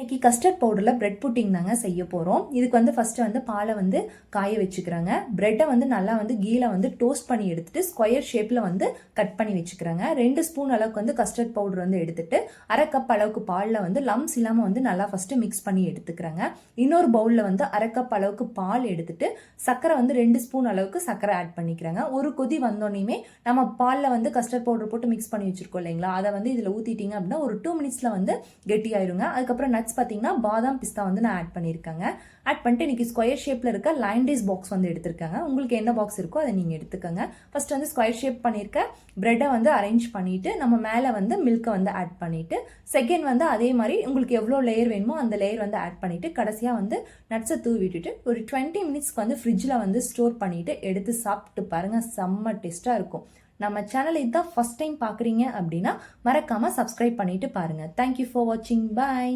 இன்னைக்கு custard பவுடரில் bread pudding தாங்க செய்ய போகிறோம். இதுக்கு வந்து ஃபஸ்ட்டு வந்து பாலை வந்து காய வச்சுக்கிறாங்க. பிரெட்டை வந்து நல்லா வந்து கீழே வந்து டோஸ்ட் பண்ணி எடுத்துட்டு ஸ்கொயர் ஷேப்பில் வந்து கட் பண்ணி வச்சுக்கிறாங்க. 2 ஸ்பூன் அளவுக்கு வந்து கஸ்டர்ட் பவுடர் வந்து எடுத்துட்டு 1/2 கப் அளவுக்கு பாலில் வந்து லம்ஸ் இல்லாமல் வந்து நல்லா ஃபஸ்ட்டு மிக்ஸ் பண்ணி எடுத்துக்கிறாங்க. இன்னொரு பவுலில் வந்து 1/2 கப் அளவுக்கு பால் எடுத்துட்டு சர்க்கரை வந்து 2 ஸ்பூன் அளவுக்கு சர்க்கரை ஆட் பண்ணிக்கிறாங்க. ஒரு கொதி வந்தோடனே நம்ம பாலில் வந்து கஸ்டர்ட் பவுடர் போட்டு மிக்ஸ் பண்ணி வச்சுருக்கோம் இல்லைங்களா, அதை வந்து இதில் ஊற்றிட்டிங்க அப்படின்னா ஒரு 2 மினிட்ஸில் வந்து கெட்டியாயிருங்க. அதுக்கப்புறம் நட்ஸ் பார்த்தீங்கன்னா பாதாம் பிஸ்தா வந்து நான் ஆட் பண்ணியிருக்கேங்க. ஆட் பண்ணிட்டு இன்னைக்கு ஸ்கொயர் ஷேப்பில் இருக்க லைன்டேஸ் பாக்ஸ் வந்து எடுத்திருக்காங்க. உங்களுக்கு என்ன பாக்ஸ் இருக்கோ அதை நீங்கள் எடுத்துக்கோங்க. ஃபர்ஸ்ட் வந்து ஸ்கொயர் ஷேப் பண்ணியிருக்க பிரெட்டை வந்து அரேஞ்ச் பண்ணிட்டு நம்ம மேலே வந்து மில்கை வந்து ஆட் பண்ணிட்டு செகண்ட் வந்து அதே மாதிரி உங்களுக்கு எவ்வளோ லேயர் வேணுமோ அந்த லேயர் வந்து ஆட் பண்ணிட்டு கடைசியாக வந்து நட்ஸை தூவி விட்டுட்டு ஒரு 20 மினிட்ஸ்க்கு வந்து ஃப்ரிட்ஜில் வந்து ஸ்டோர் பண்ணிட்டு எடுத்து சாப்பிட்டு பாருங்க, செம்ம டேஸ்ட்டாக இருக்கும். நம்ம சேனலை இதுதான் ஃபர்ஸ்ட் டைம் பார்க்குறீங்க அப்படின்னா மறக்காமல் சப்ஸ்கிரைப் பண்ணிட்டு பாருங்க. தேங்க்யூ ஃபார் வாட்சிங். பாய்.